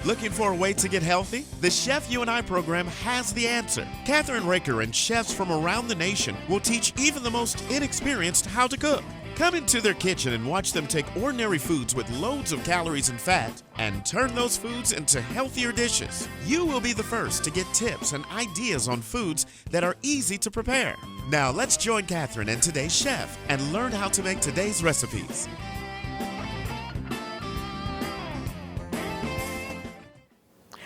Looking for a way to get healthy? The Chef You and I program has the answer. Kathryn Raker and chefs from around the nation will teach even the most inexperienced how to cook. Come into their kitchen and watch them take ordinary foods with loads of calories and fat and turn those foods into healthier dishes. You will be the first to get tips and ideas on foods that are easy to prepare. Now let's join Kathryn and today's chef and learn how to make today's recipes.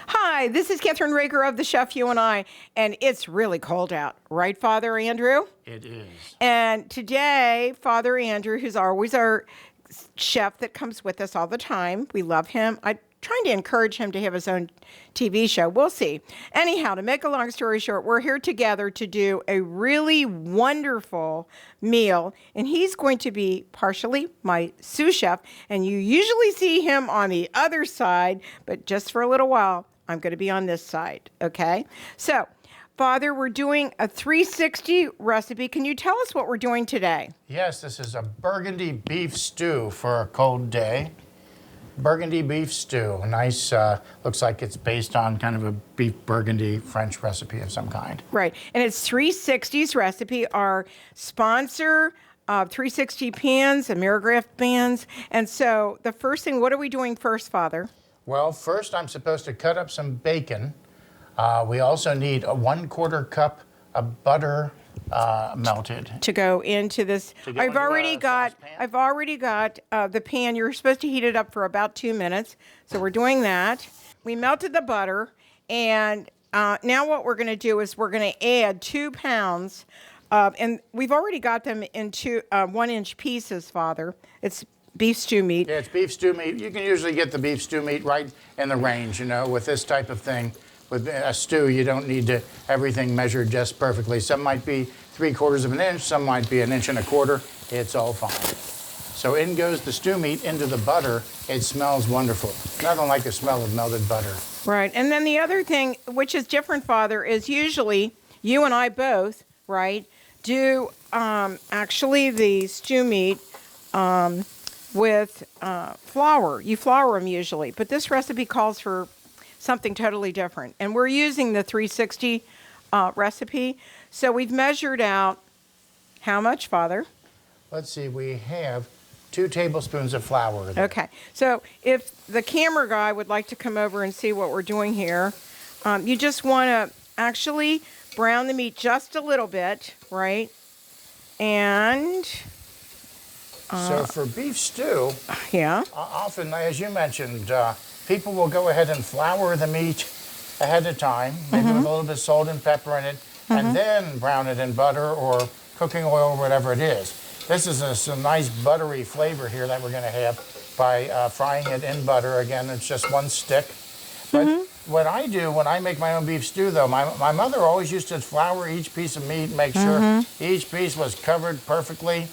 Hi, this is Kathryn Raker of the Chef You and I, and it's really cold out, right, Father Andrew? It is. And today, Father Andrew, who's always our chef that comes with us all the time, we love him. I'm trying to encourage him to have his own TV show. We'll see. Anyhow, to make a long story short, we're here together to do a really wonderful meal, and he's going to be partially my sous chef, and you usually see him on the other side, but just for a little while, I'm going to be on this side, okay? So, Father, we're doing a 360 recipe. Can you tell us what we're doing today? Yes, this is a burgundy beef stew for a cold day. Burgundy beef stew. Nice, looks like it's based on kind of a beef burgundy French recipe of some kind. Right, and it's 360's recipe. Our sponsor, 360 pans, Amerigraph pans. And so the first thing, what are we doing first, Father? Well, first I'm supposed to cut up some bacon. We also need a 1/4 cup of butter melted. To go into this. I've already got the pan. You're supposed to heat it up for about 2 minutes. So we're doing that. We melted the butter. And now what we're going to do is we're going to add 2 pounds. And we've already got them into 1-inch pieces, Father. It's beef stew meat. Yeah, it's beef stew meat. You can usually get the beef stew meat right in the range, you know, with this type of thing. With a stew, you don't need to everything measured just perfectly. Some might be 3/4 of an inch, some might be 1 1/4 inches. It's all fine. So in goes the stew meat into the butter. It smells wonderful. Nothing like the smell of melted butter. Right. And then the other thing, which is different, Father, is usually you and I both, right, do actually the stew meat with flour. You flour them usually, but this recipe calls for something totally different. And we're using the 360 recipe. So we've measured out how much, Father? Let's see, we have 2 tablespoons of flour there. Okay. So if the camera guy would like to come over and see what we're doing here, you just want to actually brown the meat just a little bit, right? And so for beef stew, yeah, often, as you mentioned, people will go ahead and flour the meat ahead of time, maybe with a little bit of salt and pepper in it, and then brown it in butter or cooking oil or whatever it is. This is some nice buttery flavor here that we're going to have by frying it in butter. Again, it's just 1 stick. But what I do when I make my own beef stew, though, my mother always used to flour each piece of meat and make sure each piece was covered perfectly.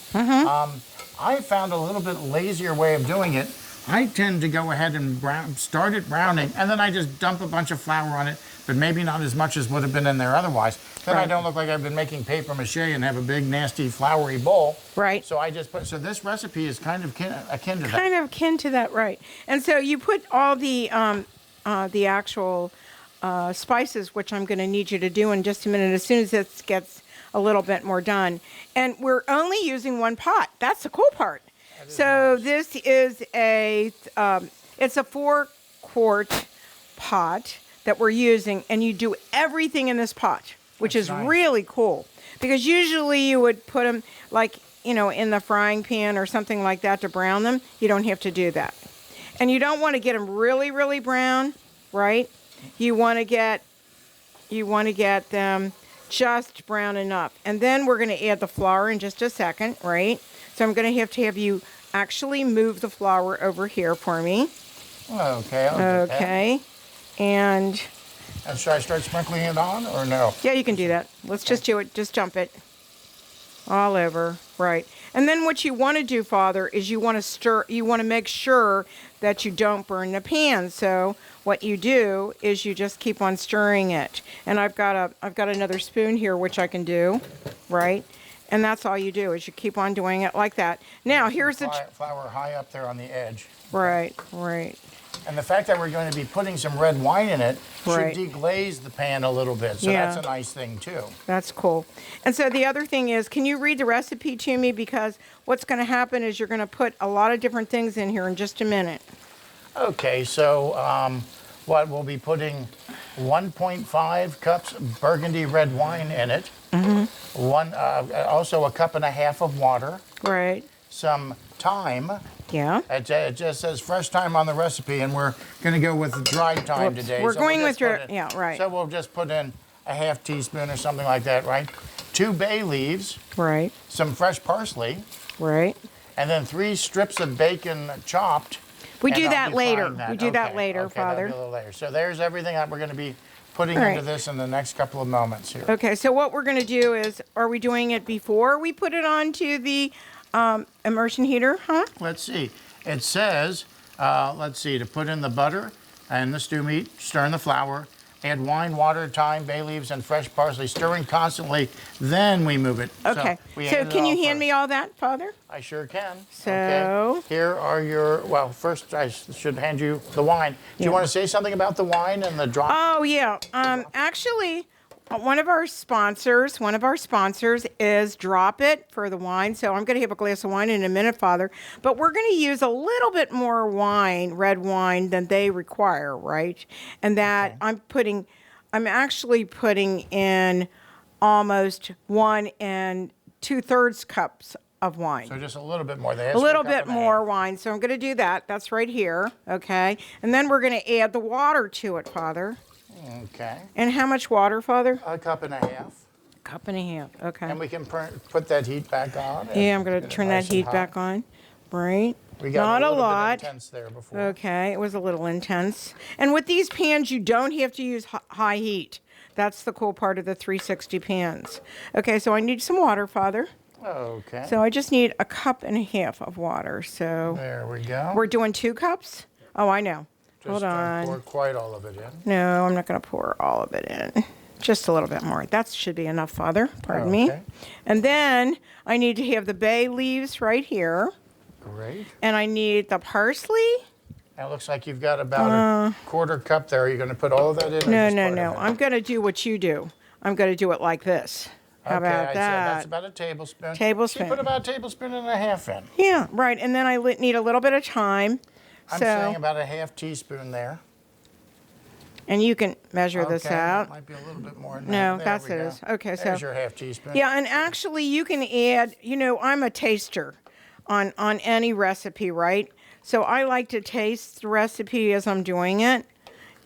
I found a little bit lazier way of doing it. I tend to go ahead and start it browning, and then I just dump a bunch of flour on it, but maybe not as much as would have been in there otherwise. Then I don't look like I've been making paper mache and have a big, nasty, floury bowl. Right. So I just put, so this recipe is kind of akin to that. Kind of akin to that, right. And so you put all the actual spices, which I'm going to need you to do in just a minute, as soon as this gets a little bit more done. And we're only using 1 pot. That's the cool part. So nice. This is it's a 4-quart pot that we're using, and you do everything in this pot, which is nice. Really cool. Because usually you would put them like, you know, in the frying pan or something like that to brown them. You don't have to do that. And you don't want to get them really, really brown, right? You want to get them just brown enough. And then we're going to add the flour in just a second, right? So I'm going to have you actually move the flour over here for me. Okay. Okay. And should I start sprinkling it on or no? Yeah, you can do that. Let's just do it. Just dump it all over, right? And then what you want to do, Father, is you want to stir. You want to make sure that you don't burn the pan. So what you do is you just keep on stirring it. And I've got another spoon here which I can do, right? And that's all you do is you keep on doing it like that. Now, here's the... Flour high up there on the edge. Right, right. And the fact that we're going to be putting some red wine in it Right. should deglaze the pan a little bit. So Yeah. that's a nice thing, too. That's cool. And so the other thing is, can you read the recipe to me? Because what's going to happen is you're going to put a lot of different things in here in just a minute. Okay, so what we'll be putting 1.5 cups Burgundy red wine in it. Also a cup and a half of water. Right. Some thyme. Yeah. It just says fresh thyme on the recipe, and we're going to go with dried thyme Whoops. today. We're so going we'll with just put yeah, right. So we'll just put in a half teaspoon or something like that, right? 2 bay leaves, Right, some fresh parsley, right. and then 3 strips of bacon chopped. We and do I'll that be later. frying that. We do that Okay, later, okay, that'll Father. be a little later. So there's everything that we're going to be putting All into right. this in the next couple of moments here. Okay, so what we're going to do is, are we doing it before we put it onto the immersion heater, huh? Let's see. It says, let's see, to put in the butter and the stew meat, stir in the flour, add wine, water, thyme, bay leaves, and fresh parsley, stirring constantly, then we move it. Okay, we so add it can you all hand me first. all that, Father? I sure can. So- Okay. Here are your, well, first I should hand you the wine. Do you Yeah. want to say something about the wine and the drop? Oh, yeah. Actually, one of our sponsors is Drop It for the wine. So I'm going to have a glass of wine in a minute, Father. But we're going to use a little bit more wine, red wine, than they require, right? And that Okay. I'm actually putting in almost 1 2/3 cups of wine. So just a little bit more. They asked A for little cup bit and a more half. wine. So I'm going to do that. That's right here, okay? And then we're going to add the water to it, Father. Okay. And how much water, Father? A cup and a half. Cup and a half. Okay. And we can put that heat back on. and Yeah, I'm going get to it turn nice that and heat hot. back on. Right. We got Not a a little lot. bit intense there before. Okay, it was a little intense. And with these pans, you don't have to use high heat. That's the cool part of the 360 pans. Okay, so I need some water, Father. Okay. So I just need a cup and a half of water. So There we go. we're doing 2 cups? Oh, I know. Just Hold don't on. pour quite all of it in. No, I'm not going to pour all of it in. Just a little bit more. That should be enough, Father. Pardon me. Okay. And then I need to have the bay leaves right here. Great. And I need the parsley. Now it looks like you've got about a quarter cup there. Are you going to put all of that in? or No, just no, part no. of it? I'm going to do what you do. I'm going to do it like this. How Okay, about I see. that? That's about a tablespoon. Tablespoon. You put about a tablespoon and a half in. Yeah, right. And then I need a little bit of thyme. I'm saying about a half teaspoon there. And you can measure this Okay, out. might be a little bit more than No, that. that's There we it. go. Okay, so- There's your half teaspoon. Yeah, and actually you can add, I'm a taster on any recipe, right? So I like to taste the recipe as I'm doing it.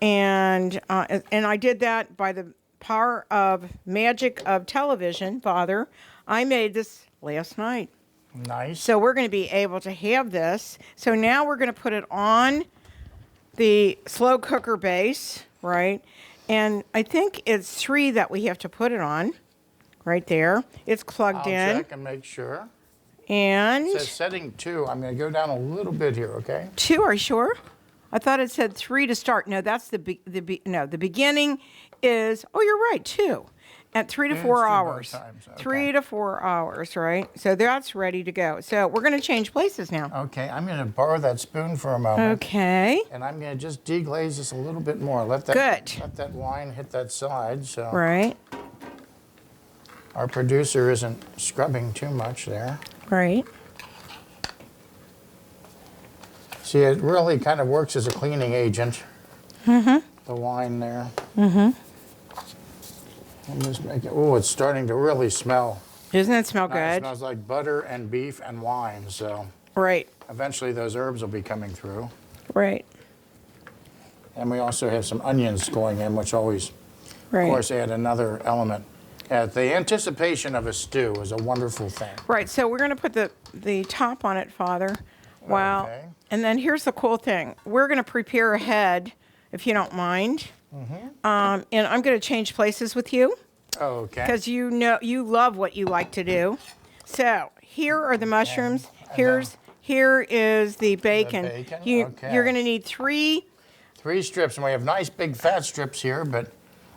And I did that by the power of magic of television, Father. I made this last night. Nice. So we're going to be able to have this. So now we're going to put it on the slow cooker base, right? And I think it's 3 that we have to put it on, right there. It's plugged I'll in. check and make sure. And It says setting 2. I'm going to go down a little bit here, okay? 2, are you sure? I thought it said 3 to start. No, that's the beginning is, oh, you're right, 2. At 3 to Yeah, 4 it's 2 both hours. times, okay. 3 to 4 hours, right? So that's ready to go. So we're going to change places now. Okay, I'm going to borrow that spoon for a moment. Okay. And I'm going to just deglaze this a little bit more. Let that wine hit that side. So Right, our producer isn't scrubbing too much there. right. See, it really kind of works as a cleaning agent. The wine there. I'm just making. Oh, it's starting to really smell. Doesn't it smell It good? smells like butter and beef and wine. So Right, eventually those herbs will be coming through. right, And we also have some onions going in, which always, right. of course, add another element. The anticipation of a stew is a wonderful thing. Right, so we're going to put the top on it, Father. Wow. Okay. And then here's the cool thing. We're going to prepare ahead, if you don't mind. And I'm going to change places with you Okay. because you love what you like to do. So here are the mushrooms. Here is the bacon. bacon, You're okay. going to need 3. 3 strips, and we have nice big fat strips here, but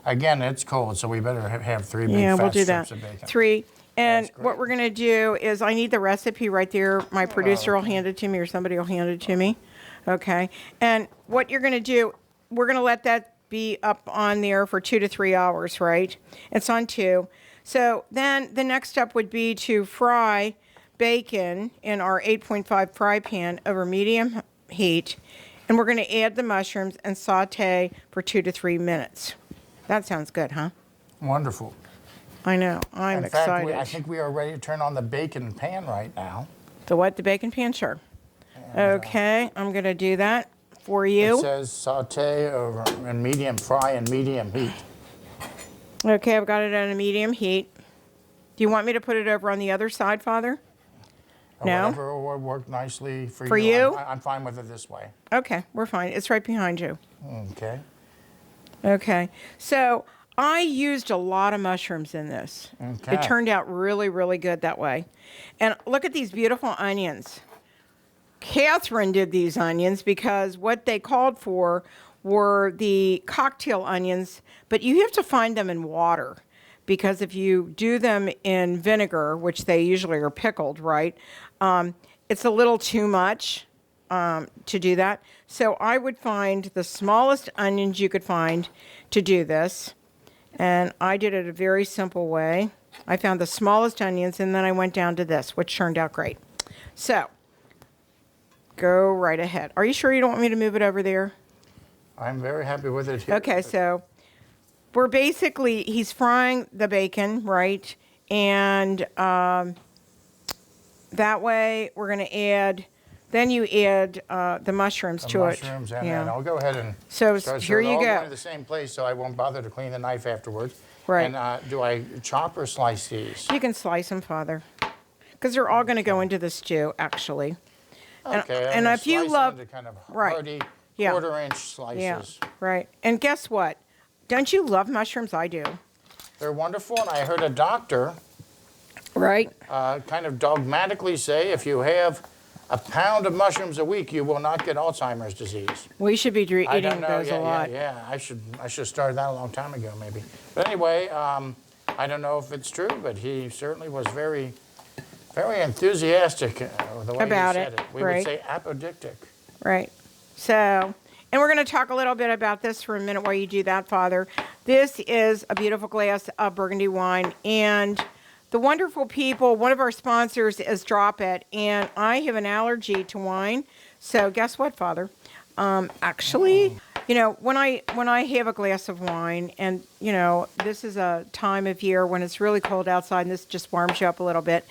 again, it's cold, so we better have 3 big Yeah, fat we'll do strips that. of bacon. 3. And That's great. what we're going to do is I need the recipe right there. My producer will hand it to me or somebody will hand it to me. Okay. And what you're going to do, we're going to let that be up on there for 2 to 3 hours, right? It's on 2. So then the next step would be to fry bacon in our 8.5 fry pan over medium heat. And we're going to add the mushrooms and saute for 2 to 3 minutes. That sounds good, huh? Wonderful. I know. I'm In fact, excited. I think we are ready to turn on the bacon pan right now. The what? The bacon pan? Sure. And, Okay, I'm going to do that for It you. says saute over in medium fry and medium heat. Okay, I've got it at a medium heat. Do you want me to put it over on the other side, Father? Or No? whatever will work nicely for you. For you? I'm fine with it this way. Okay, we're fine. It's right behind you. Okay. Okay, so I used a lot of mushrooms in this. Okay. It turned out really, really good that way. And look at these beautiful onions. Kathryn did these onions because what they called for were the cocktail onions, but you have to find them in water because if you do them in vinegar, which they usually are pickled, right, it's a little too much to do that. So I would find the smallest onions you could find to do this, and I did it a very simple way. I found the smallest onions, and then I went down to this, which turned out great. So go right ahead. Are you sure you don't want me to move it over there? I'm very happy with it here. Okay, so we're basically, he's frying the bacon, right? And that way we're going to add, then you add the mushrooms to it. Mushrooms and Yeah. then I'll go ahead and So start here you all go. going to the same place so I won't bother to clean the knife afterwards. Right. And do I chop or slice these? You can slice them, Father, because they're all going to go into the stew, actually. Okay. and I'm if you slicing love- into kind of right. hearty Yeah. quarter-inch slices. Yeah, right. And guess what? Don't you love mushrooms? I do. They're wonderful, and I heard a doctor Right? kind of dogmatically say if you have a pound of mushrooms a week, you will not get Alzheimer's disease. We should be I eating don't know. those Yeah, a lot. yeah. I should have started that a long time ago, maybe. But anyway, I don't know if it's true, but he certainly was very, very enthusiastic the way About he said it, it. We right. would say apodictic. Right. So, and we're going to talk a little bit about this for a minute while you do that, Father. This is a beautiful glass of Burgundy wine. And the wonderful people, one of our sponsors is Drop It. And I have an allergy to wine. So guess what, Father? Actually, you know, when I have a glass of wine, and, you know, this is a time of year when it's really cold outside and this just warms you up a little bit,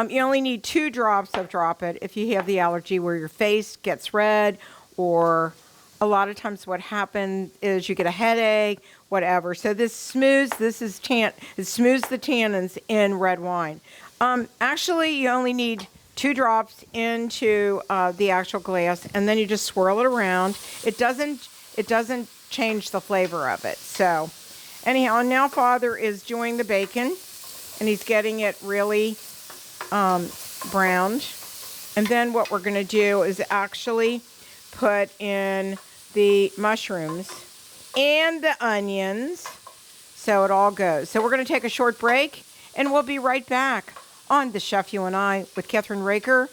you only need 2 drops of Drop It if you have the allergy where your face gets red, or a lot of times what happens is you get a headache, whatever. So it smooths the tannins in red wine. Actually, you only need 2 drops into the actual glass, and then you just swirl it around. It doesn't change the flavor of it. So anyhow, now Father is doing the bacon, and he's getting it really browned. And then what we're going to do is actually put in the mushrooms and the onions, so it all goes. So we're going to take a short break, and we'll be right back on The Chef You and I with Kathryn Raker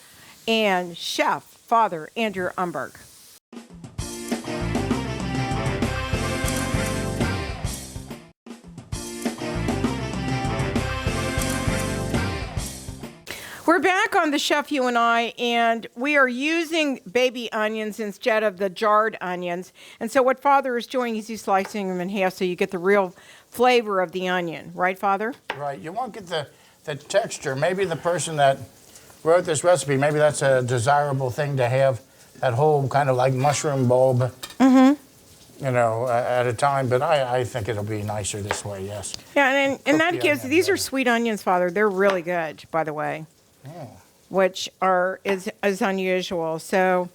and Chef Father Andrew Umberg. We're back on The Chef You and I, and we are using baby onions instead of the jarred onions. And so what Father is doing is he's slicing them in half so you get the real flavor of the onion. Right, Father? Right. You won't get the texture. Maybe the person that wrote this recipe, maybe that's a desirable thing to have, that whole kind of like mushroom bulb, you know, at a time. But I think it'll be nicer this way, yes. Yeah, and that the gives, onion, these yeah. are sweet onions, Father. They're really good, by the way, which is unusual. So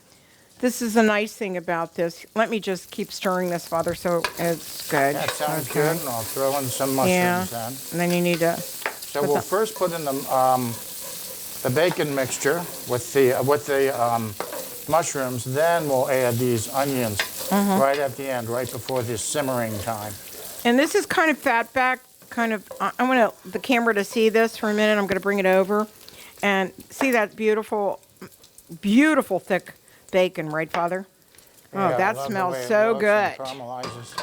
this is a nice thing about this. Let me just keep stirring this, Father, so it's good. That sounds Okay. good, and I'll throw in some Yeah, mushrooms then. and then you need to, So we'll first put in the bacon mixture with the mushrooms, then we'll add these onions right at the end, right before the simmering time. and this is kind of kind of, I want the camera to see this for a minute. I'm going to bring it over and see that beautiful, beautiful thick bacon, right, Father? Yeah, Oh, that smells so good. Caramelizes.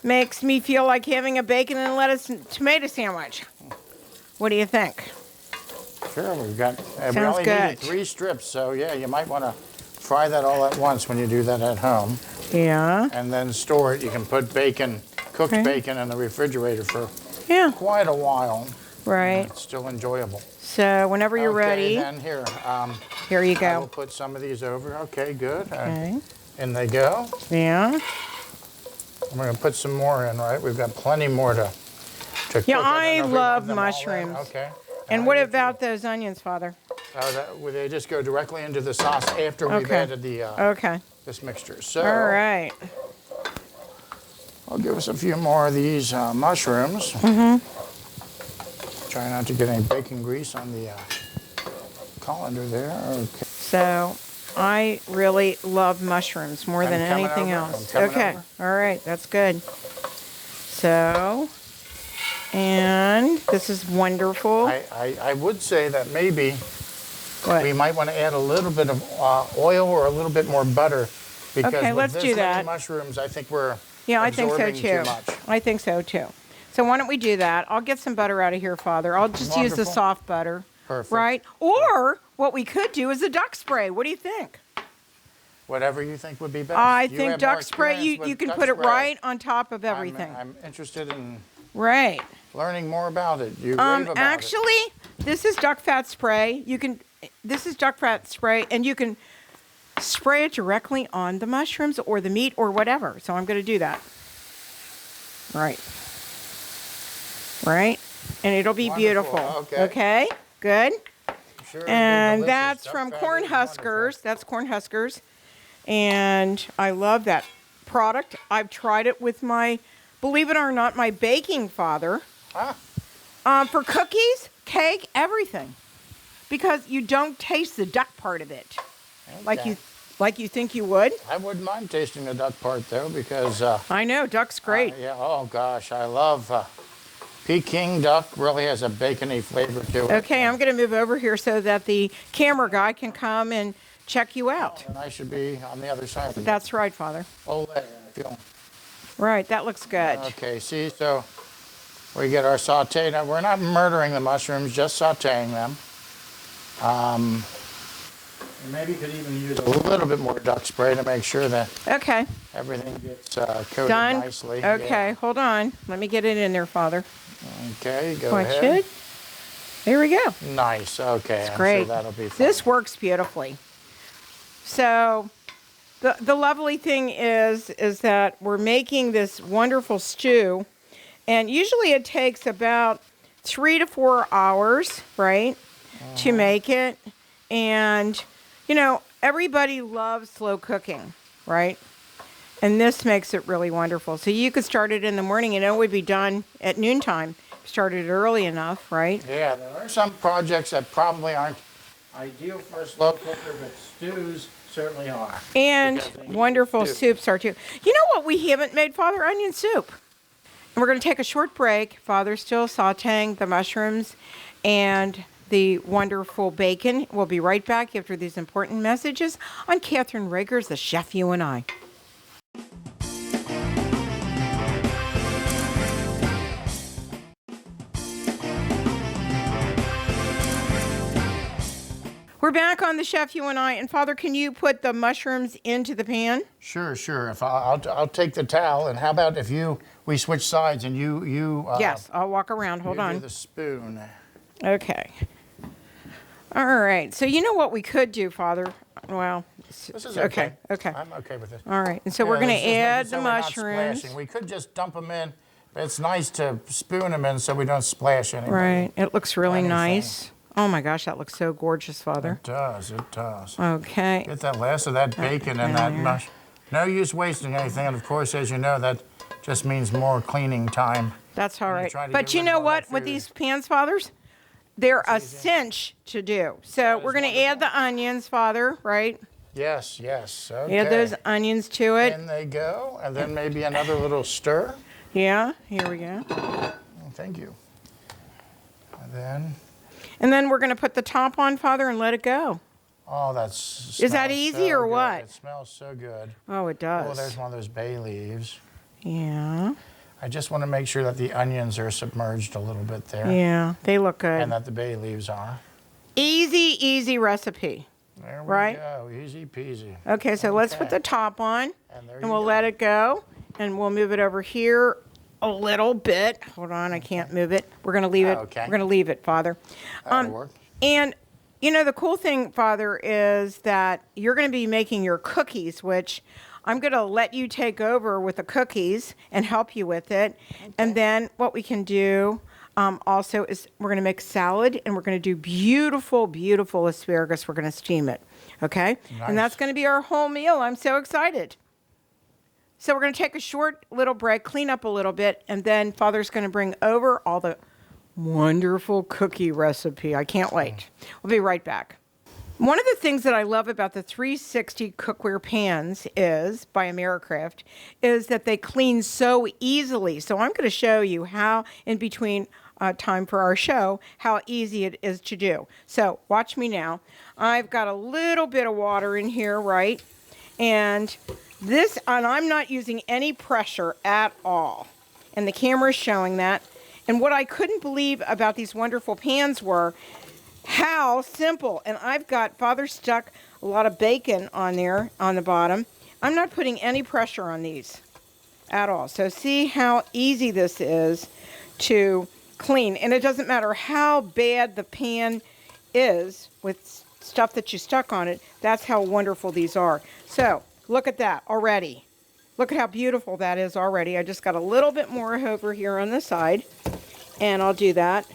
Makes me feel like having a bacon and lettuce and tomato sandwich. What do you think? Sure, we've got, we Sounds only good. needed 3 strips, so yeah, you might want to fry that all at once when you do that at home. Yeah. And then store it. You can put bacon, cooked bacon in the refrigerator for quite a while. Right. It's still enjoyable. So whenever you're ready. Then here Here you I will go. put some of these over. Okay, good. Okay. In they go. Yeah. I'm going to put some more in, right? We've got plenty more to cook. Yeah, I I don't know if we love want them all in. mushrooms. Okay. And what about those onions, Father? Will they just go directly into the sauce after we've Okay. added the Okay. this mixture? So All right. I'll give us a few more of these mushrooms. Try not to get any bacon grease on the colander there. Okay. So I really love mushrooms more than coming anything over. else. I'm coming Okay. over. All right. That's good. So, and this is wonderful. I would say that maybe What? we might want to add a little bit of oil or a little bit more butter because Okay, with let's this do many that. mushrooms, I think we're Yeah, I think so absorbing too. much. I think so too. So why don't we do that? I'll get some butter out of here, Father. I'll just use the Wonderful. soft butter. Perfect. Right? Or what we could do is a duck spray. What do you think? Whatever you think would be best. I You think have duck more spray, experience with you can duck put it spray. right on top of everything. I'm interested in Right. learning more about it. You rave about Actually, this is duck fat spray. This is duck fat spray, and you can spray it directly on the mushrooms or the meat or whatever. So I'm going to do that. Right. Right. And it'll be Wonderful. beautiful. Okay. Okay. Good. it. Sure it'll be And delicious. that's Duck from fat corn is wonderful. huskers. That's corn huskers. And I love that product. I've tried it with my, believe it or not, my baking father. Ah, For cookies, cake, everything. Because you don't taste the duck part of it. okay. Like you think you would. I wouldn't mind tasting the duck part though because I know, duck's great. yeah. Oh gosh, I love Peking duck. Really has a bacony flavor to it. Okay, I'm going to move over here so that the camera guy can come and check you out. And I should be on the other side. Of That's right, Father. Oh, I feel. Right, that looks good. Okay, see, so we get our saute. Now, we're not murdering the mushrooms, just sauteing them. Maybe you could even use a little bit more duck spray to make sure that Okay, everything gets coated done. nicely. Okay, hold on. Let me get it in there, Father. Yeah. Okay, go Watch ahead. it. There we go. Nice, okay. I'm Great. sure that'll be fun. This works beautifully. So the lovely thing is that we're making this wonderful stew, and usually it takes about 3 to 4 hours, right, to make it. And you know, everybody loves slow cooking, right? And this makes it really wonderful. So you could start it in the morning, and it would be done at noontime. Started early enough, right? Yeah, there are some projects that probably aren't ideal for a slow cooker, but stews certainly are. And Because they need wonderful stew. soups are too. You know what we haven't made, Father? Onion soup. And we're going to take a short break. Father's still sauteing the mushrooms and the wonderful bacon. We'll be right back after these important messages on Kathryn Rager's The Chef You and I. We're back on The Chef You and I. And Father, can you put the mushrooms into the pan? Sure, sure. If I'll take the towel, and how about if we switch sides and you Yes, I'll walk around. Hold you on. do the spoon. Okay. All right. So you know what we could do, Father? Well, This is okay. Okay. I'm okay with it. All right. And so we're going to let's just make it add so the we're not mushrooms. splashing. We could just dump them in, but it's nice to spoon them in so we don't splash anybody. Right. It looks really Anything. nice. Oh my gosh, that looks so gorgeous, Father. It does, it does. Okay. Get that last of that bacon and that there. mush. No use wasting anything, and of course, as you know, that just means more cleaning time. That's all I'm right. trying to But get you rid of know all what? that With food. these pans, Fathers, they're a cinch to do. So is we're going to add the onions, Father, right? Yes, yes. Okay. Add those onions to it. In they go, and then maybe another little stir. Yeah. Here we go. Thank you. And then we're going to put the top on, Father, and let it go. oh, that's. Is that easy or what? It smells so good. Oh, it does. Oh, there's one of those bay leaves. Yeah. I just want to make sure that the onions are submerged a little bit there. Yeah, they look good. And that the bay leaves are. Easy, easy recipe. There we Right? go. Easy peasy. Okay, so let's put the top on, there and you we'll go. let it go, and we'll move it over here a little bit. Hold on, I can't move it. We're going to leave it. Okay. We're going to leave it, Father. That'll work. And, you know, the cool thing, Father, is that you're going to be making your cookies, which I'm going to let you take over with the cookies and help you with it. Okay. And then what we can do also is we're going to make salad, and we're going to do beautiful, beautiful asparagus. We're going to steam it, okay? Nice. And that's going to be our whole meal. I'm so excited. So we're going to take a short little break, clean up a little bit, and then Father's going to bring over all the wonderful cookie recipe. I can't wait. We'll be right back. One of the things that I love about the 360 cookware pans is, by Americraft, is that they clean so easily. So I'm going to show you how, in between time for our show, how easy it is to do. So watch me now. I've got a little bit of water in here, right? And I'm not using any pressure at all. And the camera's showing that. And what I couldn't believe about these wonderful pans were how simple. And I've got, Father stuck a lot of bacon on there on the bottom. I'm not putting any pressure on these at all. So see how easy this is to clean. And it doesn't matter how bad the pan is with stuff that you stuck on it. That's how wonderful these are. So look at that already. Look at how beautiful that is already. I just got a little bit more over here on the side, and I'll do that.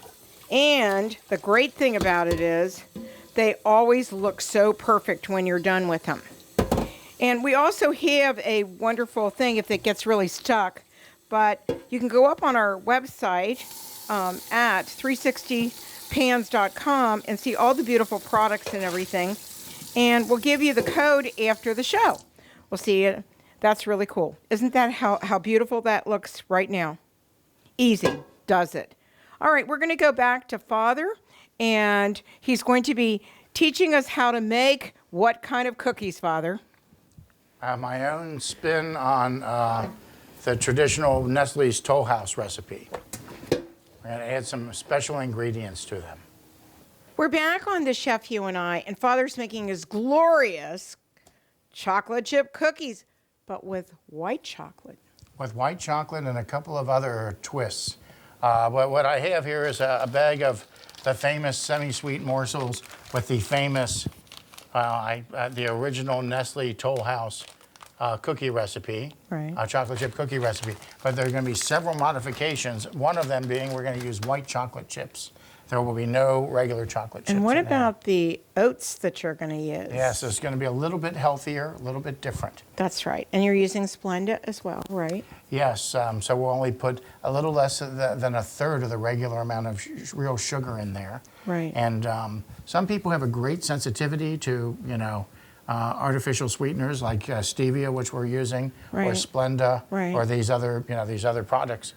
And the great thing about it is they always look so perfect when you're done with them. And we also have a wonderful thing if it gets really stuck, but you can go up on our website at 360pans.com and see all the beautiful products and everything. And we'll give you the code after the show. We'll see you. That's really cool. Isn't that how beautiful that looks right now? Easy, does it? All right, we're going to go back to Father, and he's going to be teaching us how to make what kind of cookies, Father? My own spin on the traditional Nestle's Toll House recipe. We're going to add some special ingredients to them. We're back on the Chef You and I, and Father's making his glorious chocolate chip cookies, but with white chocolate. With white chocolate and a couple of other twists. What I have here is a bag of the famous semi-sweet morsels with the famous, the original Nestle Toll House cookie recipe, right. Chocolate chip cookie recipe. But there are going to be several modifications, one of them being we're going to use white chocolate chips. There will be no regular chocolate chips. And what in about the oats that you're going to use? Yes, it's going to be a little bit healthier, a little bit different. That's right. And you're using Splenda as well, right? Yes, so we'll only put a little less than a third of the regular amount of real sugar in there. Right. And some people have a great sensitivity to, artificial sweeteners like stevia, which we're using, right. or Splenda, right. or these other products.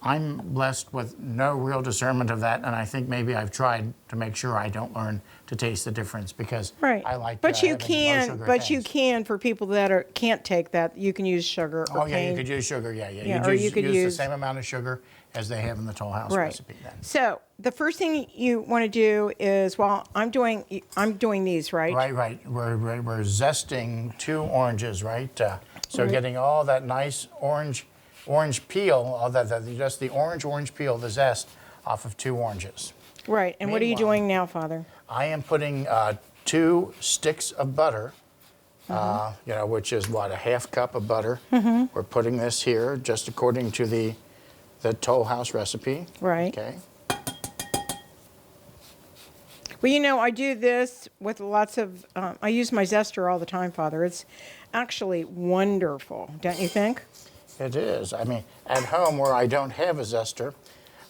I'm blessed with no real discernment of that, and I think maybe I've tried to make sure I don't learn to taste the difference because right. I like. But you having can. low sugar But things. you can for people that can't take that. You can use sugar. Or yeah, you could use sugar. Yeah. You could use the same amount of sugar as they have in the Toll House right. recipe. Then. So the first thing you want to do is, I'm doing these, right? Right. We're zesting 2 oranges, right? So getting all that nice orange peel, just the orange peel, the zest off of 2 oranges. Right. And what are you doing now, Father? I am putting 2 sticks of butter, which is what, a half cup of butter. Mm-hmm. We're putting this here just according to the Toll House recipe. Right. Okay. Well, I do this with lots of, I use my zester all the time, Father. It's actually wonderful, don't you think? It is. I mean, at home where I don't have a zester,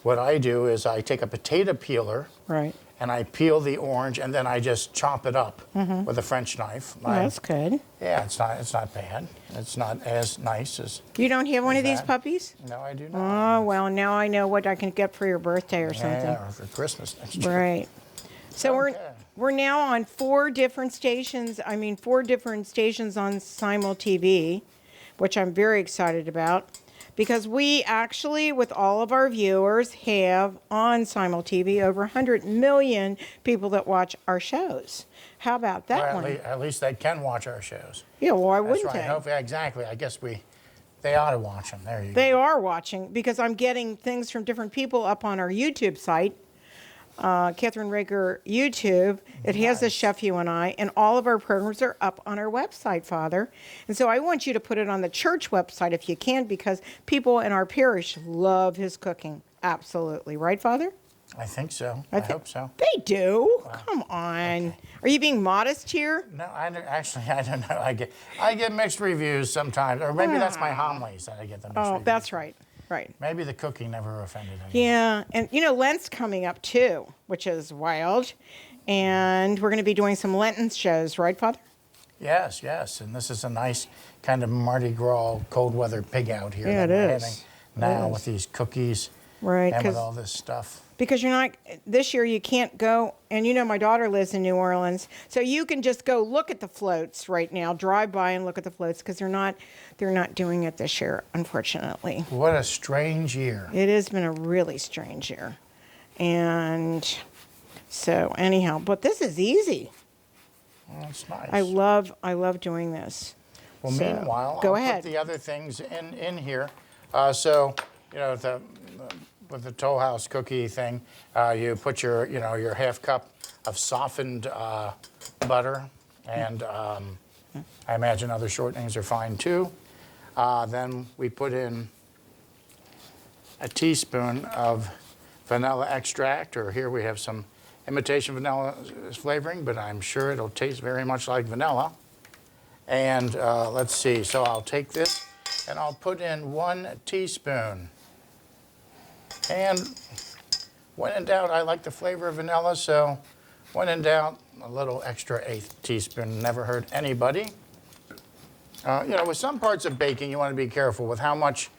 what I do is I take a potato peeler right. and I peel the orange, and then I just chop it up with a French knife. Oh, that's good. Yeah, it's not bad. It's not as nice as. You don't have one of these that. puppies? No, I do not. Oh, well, now I know what I can get for your birthday or something. Yeah, or for Christmas next year. Right. So Okay. we're now on 4 different stations. I mean, 4 different stations on Simul TV, which I'm very excited about, because we actually, with all of our viewers, have on Simul TV over 100 million people that watch our shows. How about that Well, one? at least they can watch our shows. Yeah, why That's wouldn't right. they? Hopefully, exactly. I guess they ought to watch them. There you go. They are watching, because I'm getting things from different people up on our YouTube site, Kathryn Raker YouTube. It has the Chef You and I, and all of our programs are up on our website, Father. And so I want you to put it on the church website if you can, because people in our parish love his cooking. Absolutely. Right, Father? I think so. I hope so. They do. Come on. Okay. Are you being modest here? No, actually, I don't know. I get mixed reviews sometimes, or maybe that's my homilies that I get the mixed reviews. Oh, that's right. Right. Maybe the cooking never offended anyone. Yeah, and Lent's coming up too, which is wild. And we're going to be doing some Lenten shows, right, Father? Yes, yes. And this is a nice kind of Mardi Gras cold weather pig out here. Yeah, that it we're is. having now with these cookies Right, and with 'cause- all this stuff. Because you're not, this year you can't go, and my daughter lives in New Orleans, so you can just go look at the floats right now, drive by and look at the floats, because they're not doing it this year, unfortunately. What a strange year. It has been a really strange year. And so anyhow, but this is easy. Well, it's nice. I love doing this. Well, So, meanwhile, go I'll ahead. put the other things in here. With the Toll House cookie thing, you put your half cup of softened butter, and I imagine other shortenings are fine too. Then we put in a teaspoon of vanilla extract, or here we have some imitation vanilla flavoring, but I'm sure it'll taste very much like vanilla. And let's see, so I'll take this and I'll put in 1 teaspoon. And when in doubt, I like the flavor of vanilla, so when in doubt, a little extra 1/8 teaspoon never hurt anybody. With some parts of baking, you want to be careful with how much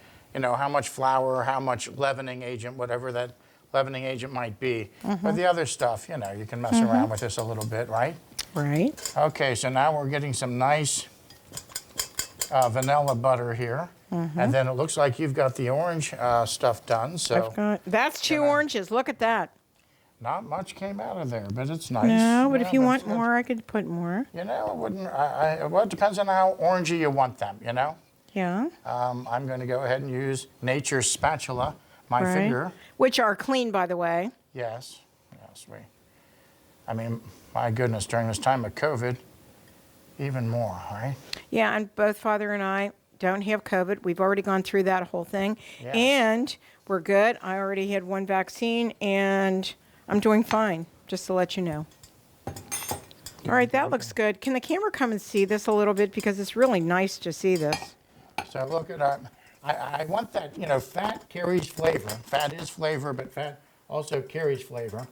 flour, how much leavening agent, whatever that leavening agent might be. But the other stuff, you can mess around with this a little bit, right? Right. Okay, so now we're getting some nice vanilla butter here. And then it looks like you've got the orange stuff done. So That's 2 oranges. Look at that. not much came out of there, but it's nice. No, but if you want it's good. more, I could put more. It wouldn't. Well, it depends on how orangey you want them. Yeah. I'm going to go ahead and use Nature's spatula, my Right. finger. Which are clean, by the way. Yes. My goodness, during this time of COVID, even more, right? Yeah, and both Father and I don't have COVID. We've already gone through that whole thing. Yes. And we're good. I already had 1 vaccine, and I'm doing fine, just to let you know. All right, that looks good. Can the camera come and see this a little bit? Because it's really nice to see this. So look at I want that, fat carries flavor. Fat is flavor, but fat also carries flavor.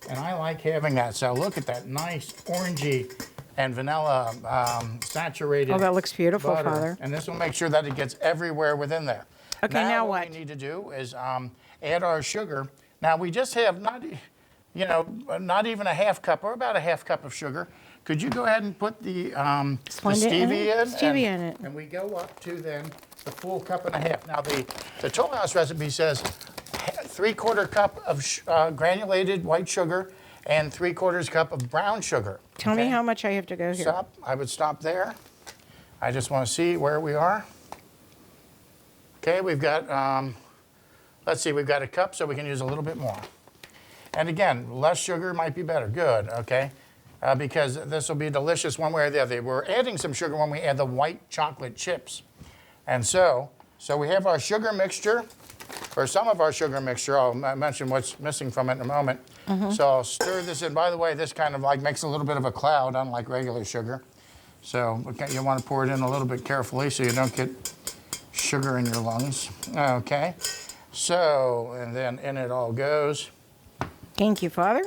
And I like having that. So look at that nice orangey and vanilla saturated Oh, that looks beautiful, butter. Father. And this will make sure that it gets everywhere within there. Okay, now what? what? We need to do is add our sugar. Now we just have not even a half cup, or about a half cup of sugar. Could you go ahead and put the Splenda in it? stevia in? Stevia in it. And we go up to then the full 1.5 cups. Now the Toll House recipe says 3/4 cup of granulated white sugar and 3/4 cup of brown sugar. Tell me how much I have to go here. Stop. I would stop there. I just want to see where we are. Okay, we've got, let's see, we've got a cup, so we can use a little bit more. And again, less sugar might be better. Good, okay? Because this will be delicious one way or the other. We're adding some sugar when we add the white chocolate chips. And so we have our sugar mixture, or some of our sugar mixture. I'll mention what's missing from it in a moment. So I'll stir this in. By the way, this kind of like makes a little bit of a cloud, unlike regular sugar. So you want to pour it in a little bit carefully so you don't get sugar in your lungs. Okay. So, and then in it all goes. Thank you, Father.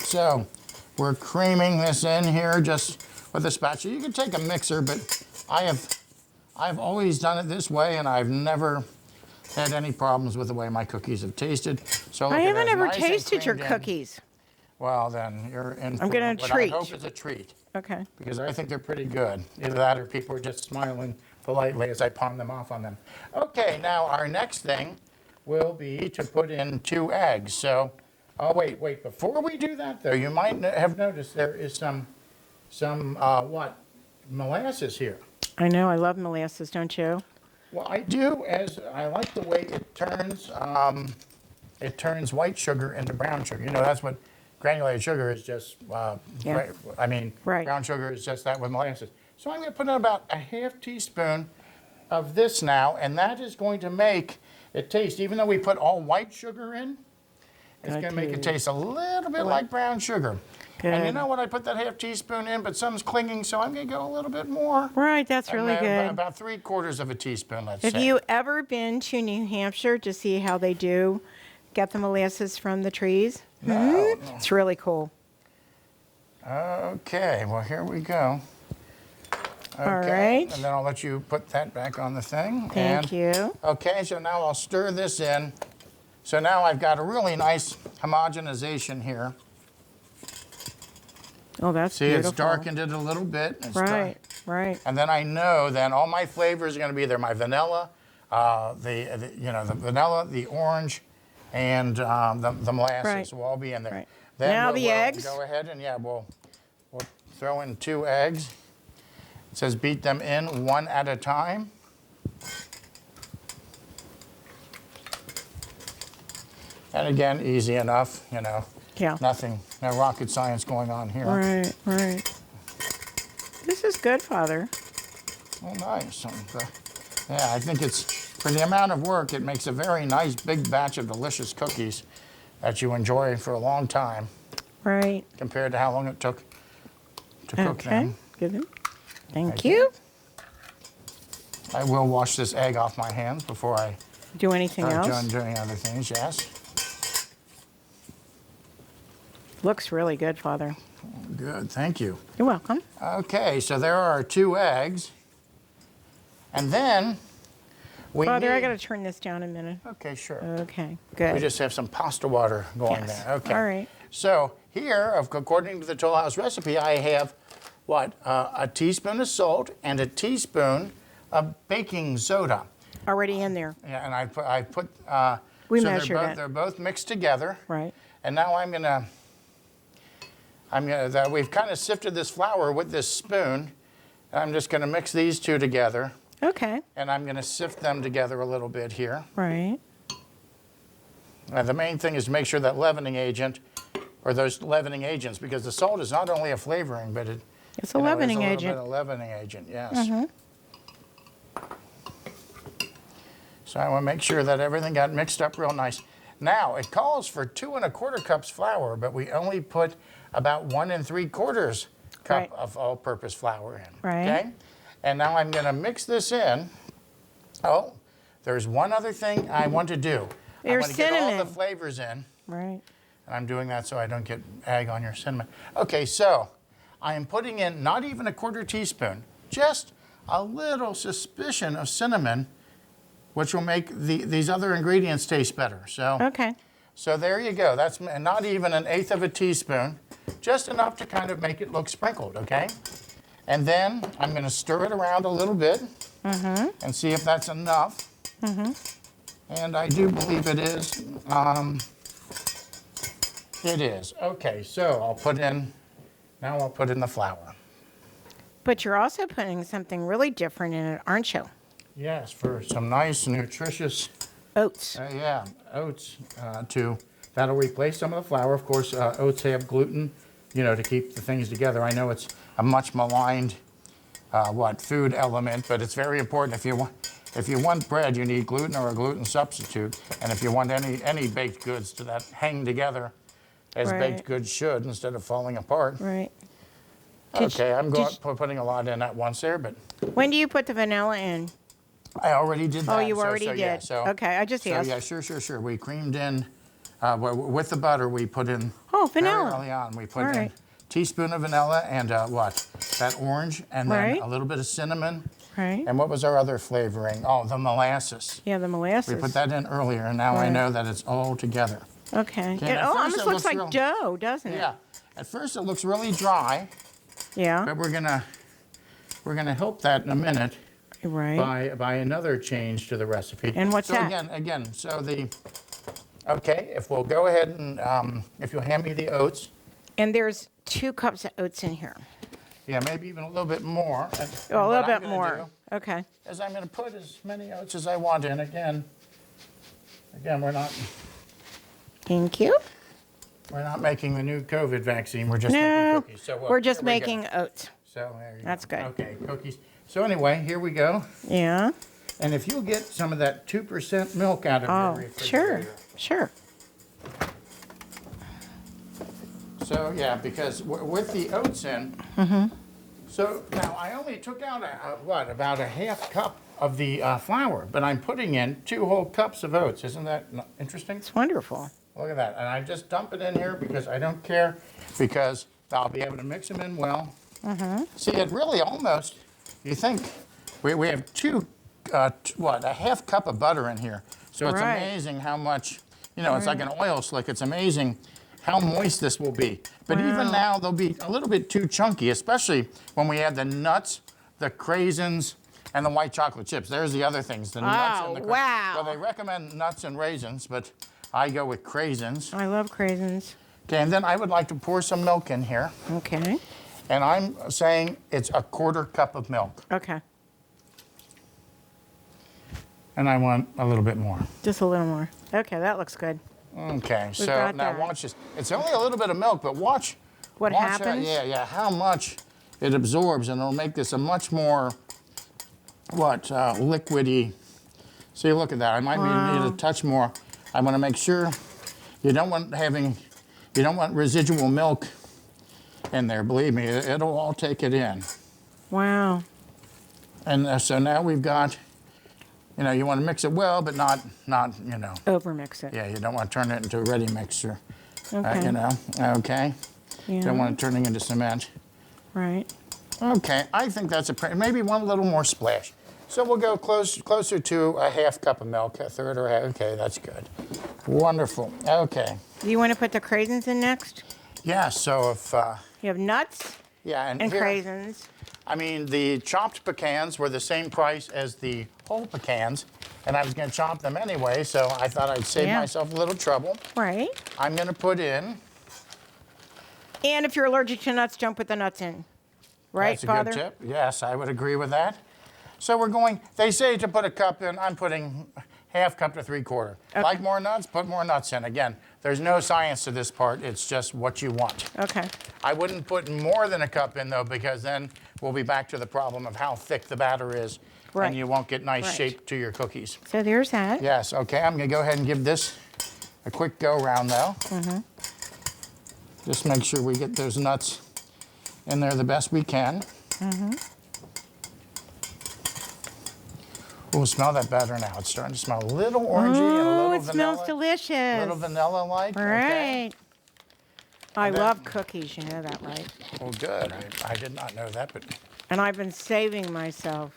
So we're creaming this in here just with a spatula. You can take a mixer, but I've always done it this way, and I've never had any problems with the way my cookies have tasted. So I haven't ever nice and tasted your creamed in. cookies. Well, then you're in for I'm gonna what treat. I hope is a treat, Okay. because I think they're pretty good. Either that or people are just smiling politely as I palm them off on them. Okay, now our next thing will be to put in 2 eggs. So, oh wait, before we do that though, you might have noticed there is some molasses here. I know. I love molasses, don't you? Well, I do, as I like the way it turns white sugar into brown sugar. You know, that's what granulated sugar is, just, Yeah. Right. brown sugar is just that with molasses. So I'm going to put in about a half teaspoon of this now, and that is going to make it taste, even though we put all white sugar in, it's going to make it taste a little bit like brown sugar. Good. And you know what? I put that half teaspoon in, but something's clinging, so I'm going to go a little bit more. Right, that's really good. About 3/4 of a teaspoon, let's Have say. you ever been to New Hampshire to see how they do get the molasses from the trees? No. It's really cool. Okay, well, here we go. Okay. All right. And then I'll let you put that back on the thing. Thank you. Okay, so now I'll stir this in. So now I've got a really nice homogenization here. Oh, that's See, beautiful. it's darkened it a little bit. It's Right, right. And then I know then all my flavors are going to be there. My vanilla, the vanilla, the orange, and the molasses Right. will all be in there. Right. Then Now the we'll eggs. Go ahead and we'll throw in 2 eggs. It says beat them in 1 at a time. And again, easy enough, you know. Yeah. Nothing, no rocket science going on here. Right, right. This is good, Father. Oh, nice. Yeah, I think it's, for the amount of work, it makes a very nice big batch of delicious cookies that you enjoy for a long time Right. compared to how long it took to cook Okay. them. Good. Thank Thank you. I will wash this egg off my hands before I Do anything start else? doing other things, yes. Looks really good, Father. Good, thank you. You're welcome. Okay, so there are 2 eggs. And then we Father, I need- got to turn this down a minute. Okay, sure. Okay, We good. just have some pasta water going Yes. there. Okay. All right. So here, according to the Toll House recipe, I have a teaspoon of salt and a teaspoon of baking soda. Already in there. Yeah, and I put. We so measured it. They're both mixed together. Right. And now we've kind of sifted this flour with this spoon. And I'm just going to mix these 2 together, Okay. and I'm going to sift them together a little bit here. Right. The main thing is to make sure that leavening agent, or those leavening agents, because the salt is not only a flavoring, but It's a leavening is a agent. little bit of leavening agent, yes. So I want to make sure that everything got mixed up real nice. Now, it calls for 2 1/4 cups flour, but we only put about 1 3/4 cup Right. of all-purpose flour in. Right. Okay? And now I'm going to mix this in. Oh, there's one other thing I want to do. I Your want to get all the cinnamon. flavors in. Right. I'm doing that so I don't get egg on your cinnamon. Okay, so I am putting in not even a 1/4 teaspoon, just a little suspicion of cinnamon, which will make these other ingredients taste better. So, Okay. so there you go. That's not even 1/8 of a teaspoon, just enough to kind of make it look sprinkled, okay? And then I'm going to stir it around a little bit and see if that's enough. And I do believe it is. It is. Okay, so I'll put in the flour. But you're also putting something really different in it, aren't you? Yes, for some nice, nutritious, Oats. oats that'll replace some of the flour. Of course, oats have gluten, to keep the things together. I know it's a much maligned, food element, but it's very important. If you want bread, you need gluten or a gluten substitute. And if you want any baked goods that hang together as Right. baked goods should instead of falling apart. Right. Okay, I'm putting a lot in at once there, but When do you put the vanilla in? I already did that. Oh, you already Yeah, did. Okay, I just so asked. yeah, sure. We creamed in with the butter, we put in vanilla. very early on. We put All in right. a teaspoon of vanilla and what? That orange, and then Right. a little bit of cinnamon. Right. And what was our other flavoring? Oh, the molasses. Yeah, the molasses. We put that in earlier, and now I Right. know that it's all together. Okay. Okay, It at first almost it looks looks like dough, doesn't it? Yeah. At first, it looks really dry, Yeah. but we're gonna help that in a minute Right. by another change to the recipe. And what's so that? Again, so okay, if we'll go ahead and if you'll hand me the oats. And there's 2 cups of oats in here. Yeah, maybe even a little bit more. Oh, a What little I'm bit gonna more. do Okay. is I'm going to put as many oats as I want in. Again, we're not Thank you. making the new COVID vaccine. We're just making No, cookies. So we're just here we go. making oats. So there you That's go. good. Okay, cookies. So anyway, here we go. Yeah. And if you'll get some of that 2% milk out of your Oh, refrigerator. sure. So yeah, because with the oats in. So now I only took out about a half cup of the flour, but I'm putting in 2 whole cups of oats. Isn't that interesting? It's wonderful. Look at that. And I just dump it in here because I don't care, because I'll be able to mix them in well. See, it really almost, you think, we have a half cup of butter in here. So it's Right. amazing how much, it's like an oil slick. It's amazing how moist this will be. But even now, they'll be a little bit too chunky, especially when we add the nuts, the craisins, and the white chocolate chips. There's the other things, the nuts and the wow. Well, they recommend nuts and raisins, but I go with craisins. I love craisins. Okay, and then I would like to pour some milk in here. Okay. And I'm saying it's a 1/4 cup of milk. Okay. And I want a little bit more. Just a little more. Okay, that looks good. Okay, so got now that. watch this. It's only a little bit of milk, but watch. What watch happens? how much it absorbs, and it'll make this a much more, liquidy. See, look at that. I might need a touch more. I want to make sure you don't want residual milk in there. Believe me, it'll all take it in. Wow. And so now we've got, you want to mix it well, but not. Overmix it. Yeah, you don't want to turn it into a ready mixture. Okay. Okay. Yeah. Don't want it turning into cement. Right. Okay, I think that's maybe one little more splash. So we'll go closer to a half cup of milk, a third or a half. Okay, that's good. Wonderful. Okay. Do you want to put the craisins in next? Yeah. So if You have nuts and and here, craisins. I mean, the chopped pecans were the same price as the whole pecans, and I was going to chop them anyway, so I thought I'd save Yeah. myself a little trouble. Right. I'm going to put in. And if you're allergic to nuts, don't put the nuts in. Right, That's a Father? good tip. Yes, I would agree with that. So they say to put a cup in, I'm putting half cup to 3/4. Okay. Like more nuts, put more nuts in. Again, there's no science to this part. It's just what you want. Okay. I wouldn't put more than a cup in, though, because then we'll be back to the problem of how thick the batter is, Right. and you won't get nice Right. shape to your cookies. So there's that. Yes, okay, I'm going to go ahead and give this a quick go-round, though. Just make sure we get those nuts in there the best we can. Oh, smell that batter now. It's starting to smell a little orangey and a Oh, little it vanilla. smells delicious. A little vanilla-like. Okay. Right. I And then- love cookies, you know that, right? Well, good. I did not know that, but And I've been saving myself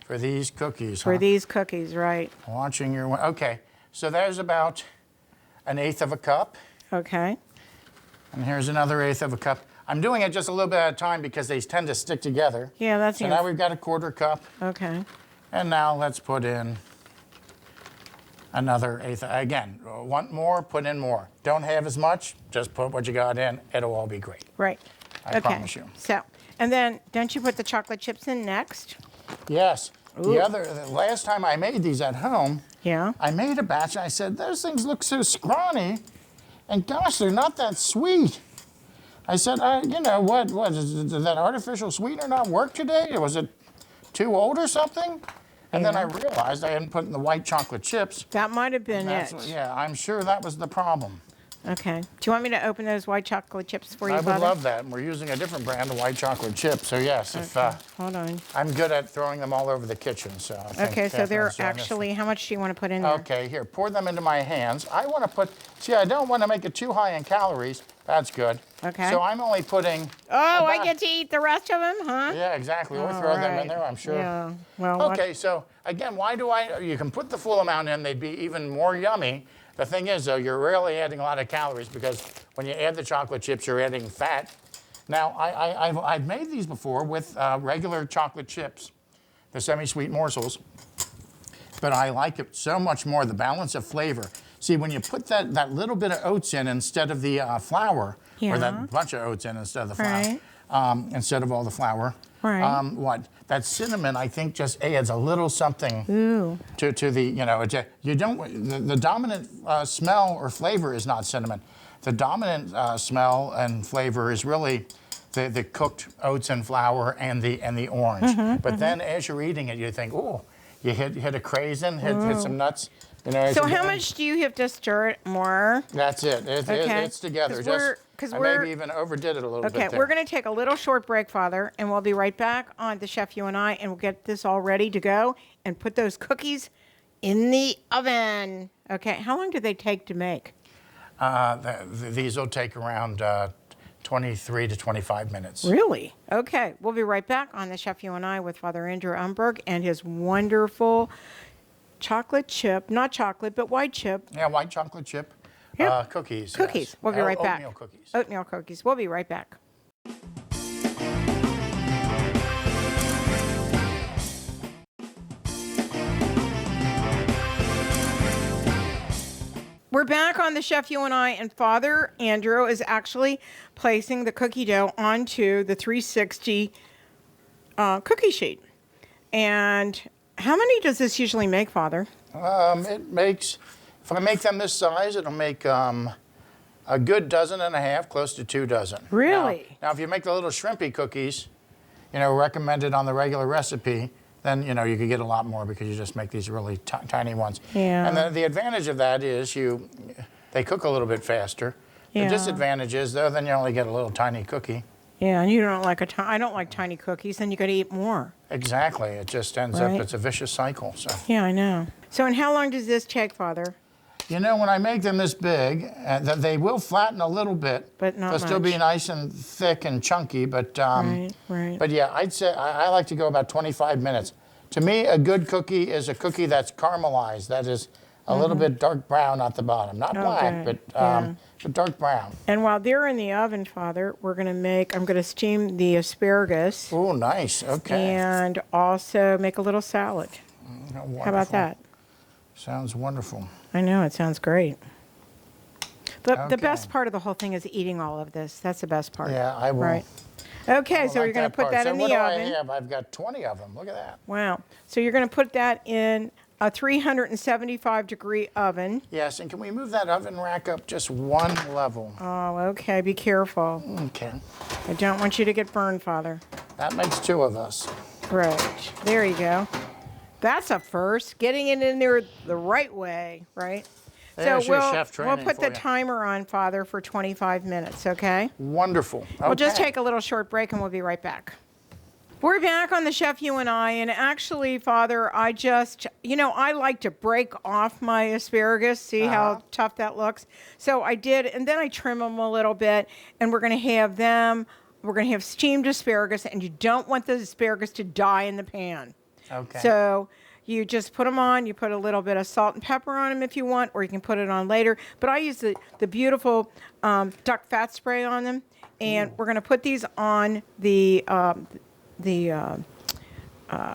for these cookies, for huh? these cookies, right? Watching your... Okay, so there's about 1/8 of a cup. Okay. And here's another 1/8 of a cup. I'm doing it just a little bit at a time because they tend to stick together. Yeah, that's So now we've got a 1/4 cup. Okay. And now let's put in another 1/8. Again, want more, put in more. Don't have as much, just put what you got in. It'll all be great. Right. I promise you. So, and then don't you put the chocolate chips in next? Yes. Ooh. The last time I made these at home, Yeah. I made a batch. I said, those things look so scrawny. And gosh, they're not that sweet. I said, what did that artificial sweetener not work today? Was it too old or something? And then I realized I hadn't put in the white chocolate chips. That might have been it. Yeah, I'm sure that was the problem. Okay. Do you want me to open those white chocolate chips for you, I would Father? love that. And we're using a different brand of white chocolate chip. So yes, if Hold on. I'm good at throwing them all over the kitchen. So I think Okay, so they're Kathryn's doing this. actually, how much do you want to put in there? Okay, here, pour them into my hands. I want to put, see, I don't want to make it too high in calories. That's good. Okay. So I'm only putting. Oh, I get to eat the rest of them, huh? Yeah, exactly. We'll All throw them right. in there, I'm sure. Yeah. Well, Okay, so again, why do you can put the full amount in, they'd be even more yummy. The thing is, though, you're really adding a lot of calories because when you add the chocolate chips, you're adding fat. Now, I've made these before with regular chocolate chips, the semi-sweet morsels, but I like it so much more, the balance of flavor. See, when you put that little bit of oats in instead of the flour, Yeah. or that bunch of oats in instead of the flour, instead of all the flour, Right. that cinnamon, I think, just adds a little something to the, you don't, the dominant smell or flavor is not cinnamon. The dominant smell and flavor is really the cooked oats and flour and the orange. But then as you're eating it, you think, oh, you hit a craisin, hit some nuts. so how much do you have to stir it more? That's it. It's together. I maybe even overdid it a little bit there. Okay, we're going to take a little short break, Father, and we'll be right back on The Chef, You and I, and we'll get this all ready to go and put those cookies in the oven. Okay, how long do they take to make? These will take around 23 to 25 minutes. Really? Okay, we'll be right back on The Chef, You and I with Father Andrew Umberg and his wonderful chocolate chip, not chocolate, but white chip. Yeah, white chocolate chip Yep. cookies. Cookies. Yes. We'll be right back. Oatmeal cookies. Oatmeal cookies. We'll be right back. We're back on The Chef, You and I, and Father Andrew is actually placing the cookie dough onto the 360 cookie sheet. And how many does this usually make, Father? It makes, if I make them this size, it'll make a good dozen and a half, close to 2 dozen. Really? Now if you make the little shrimpy cookies, recommended on the regular recipe, then you could get a lot more because you just make these really tiny ones. Yeah. And the advantage of that is they cook a little bit faster. Yeah. The disadvantage is though, then you only get a little tiny cookie. Yeah, and you don't like I don't like tiny cookies, then you got to eat more. Exactly. It just ends Right. up, it's a vicious cycle. So. Yeah, I know. So, and how long does this take, Father? When I make them this big, they will flatten a little bit. But not They'll still much. be nice and thick and chunky, but Right. But yeah, I'd say I like to go about 25 minutes. To me, a good cookie is a cookie that's caramelized. That is a little bit dark brown at the bottom, not black, good. but dark brown. And while they're in the oven, Father, I'm going to steam the asparagus Oh, nice. Okay. and also make a little salad. Wonderful. How about that? Sounds wonderful. I know, it sounds great. The Okay. best part of the whole thing is eating all of this. That's the best part. Yeah, I will. Right. Okay, I so like you're going to put part. that So in what the do oven. I have? I've got 20 of them. Look at that. Wow. So you're going to put that in a 375-degree oven. Yes, and can we move that oven rack up just one level? Oh, okay. Be careful. Okay. I don't want you to get burned, Father. That makes 2 of us. Right. There you go. That's a first. Getting it in there the right way, right? There's your chef we'll training put for the you. timer on, Father, for 25 minutes, okay? Wonderful. We'll just Okay. take a little short break and we'll be right back. We're back on The Chef, You and I, and actually, Father, I just, I like to break off my asparagus, see how tough that looks. So I did, and then I trim them a little bit, and we're going to have steamed asparagus, and you don't want the asparagus to die in the pan. Okay. So you just put them on, you put a little bit of salt and pepper on them if you want, or you can put it on later. But I use the beautiful duck fat spray on them, and we're going to put these on the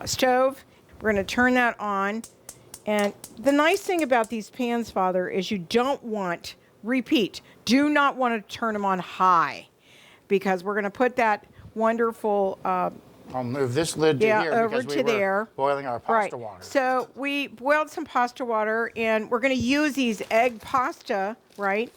stove. We're going to turn that on. And the nice thing about these pans, Father, is you don't want, do not want to turn them on high, because we're going to put that wonderful I'll move this lid to here over because to we were there. boiling our pasta water. So we boiled some pasta water, and we're going to use these egg pasta, right?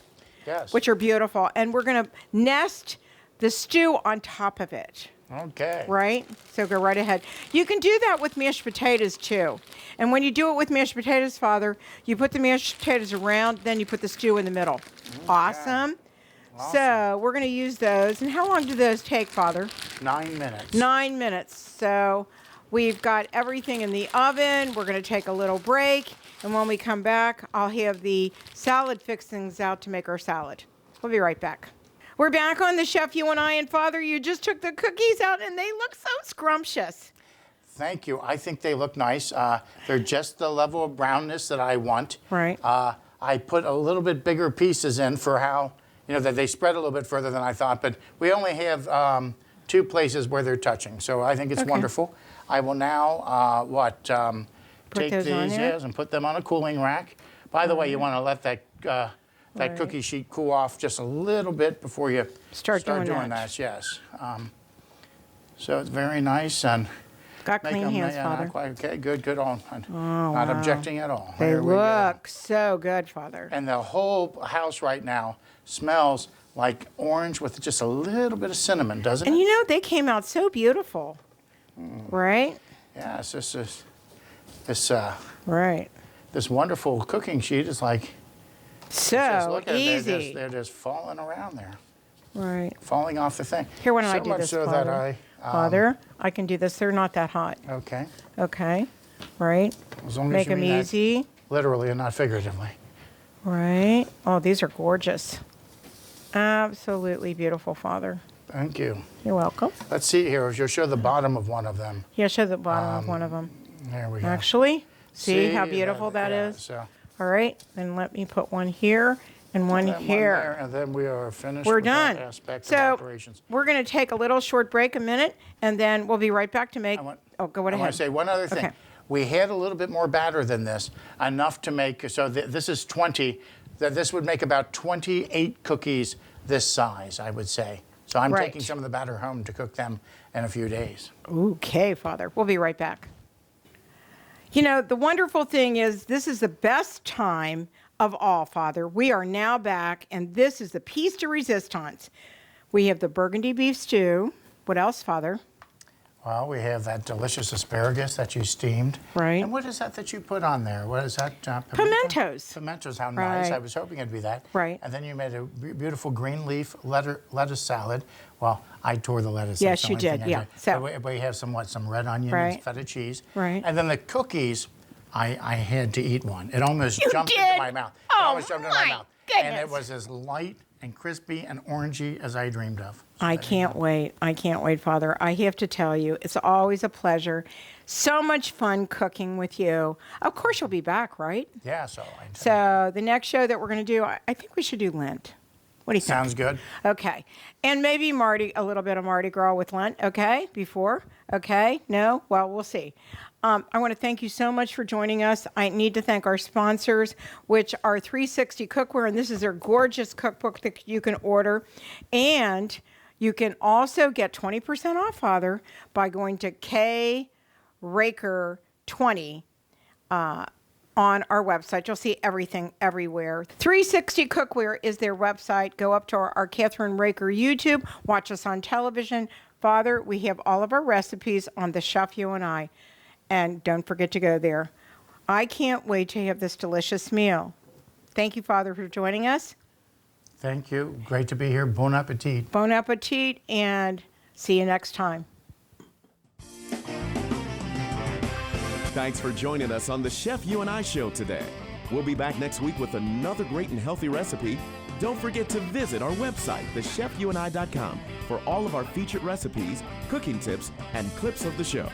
Yes. Which are beautiful. And we're going to nest the stew on top of it. Okay. Right? So go right ahead. You can do that with mashed potatoes too. And when you do it with mashed potatoes, Father, you put the mashed potatoes around, then you put the stew in the middle. Okay. Awesome. So we're going to use those. And how long do those take, Father? 9 minutes. 9 minutes. So we've got everything in the oven. We're going to take a little break. And when we come back, I'll have the salad fixings out to make our salad. We'll be right back. We're back on the Chef You and I, and Father, you just took the cookies out and they look so scrumptious. Thank you. I think they look nice. They're just the level of brownness that I want. Right. I put a little bit bigger pieces in for how, that they spread a little bit further than I thought, but we only have 2 places where they're touching, so I think it's wonderful. I will now, take those on these there? and put them on a cooling rack. By the way, you want to let that Right. cookie sheet cool off just a little bit before you Start doing that. Yes. So it's very nice and Got clean hands, Father. Okay, good. Not objecting at all. They There we go. look so good, Father. And the whole house right now smells like orange with just a little bit of cinnamon, doesn't And it? they came out so beautiful. Right? Yes, this Right. this wonderful cooking sheet is like just So look at it, easy. they're just falling around there, Right. falling off the thing. Here, why don't so I do much this, so Father? that Father, I can do this. They're not that hot. okay, Okay. Right. as long as Make you them mean that easy. literally and not figuratively. Right. Oh, these are gorgeous. Absolutely beautiful, Father. Thank you. You're welcome. Let's see here. You'll show the bottom of one of them. Yeah, show the bottom of one of them. There we go. Actually, see how beautiful that yeah, is? So All right. Then let me put one here and one that one here. there, and then we are finished. We're with done. That aspect So of operations. we're going to take a little short break, a minute, and then we'll be right back to make. Go I want ahead. to say one other thing. Okay. We had a little bit more batter than this, enough to make, so this is 20, that this would make about 28 cookies this size, I would say. So I'm Right. taking some of the batter home to cook them in a few days. Okay, Father. We'll be right back. The wonderful thing is this is the best time of all, Father. We are now back, and this is the piece de resistance. We have the burgundy beef stew. What else, Father? Well, we have that delicious asparagus that you steamed. Right. And what is that that you put on there? What is that? Pimento? Pimentos. Pimentos, how nice. Right. I was hoping it'd be that. Right. And then you made a beautiful green leaf lettuce salad. Well, I tore the lettuce. Yes, that's the you only thing did, I yeah. So- we have some red onion Right. and feta cheese. Right. And then the cookies, I had to eat one. It almost You jumped did? into my mouth. It Oh, almost jumped into my my mouth. And it goodness. was as light and crispy and orangey as I dreamed of. So I there you can't go. wait. I can't wait, Father. I have to tell you, it's always a pleasure. So much fun cooking with you. Of course, you'll be back, right? Yeah, so I So the next show that we're going to do, I think we should do Lent. What do you think? sounds good. Okay. And maybe a little bit of Mardi Gras with Lent, okay? Before? Okay? No? Well, we'll see. I want to thank you so much for joining us. I need to thank our sponsors, which are 360 Cookware, and this is their gorgeous cookbook that you can order. And you can also get 20% off, Father, by going to kraker20 on our website. You'll see everything everywhere. 360 Cookware is their website. Go up to our Kathryn Raker YouTube. Watch us on television. Father, we have all of our recipes on the Chef You and I. And don't forget to go there. I can't wait to have this delicious meal. Thank you, Father, for joining us. Thank you. Great to be here. Bon appetit. Bon appetit, and see you next time. Thanks for joining us on the Chef You and I show today. We'll be back next week with another great and healthy recipe. Don't forget to visit our website, thechefyouandi.com, for all of our featured recipes, cooking tips, and clips of the show.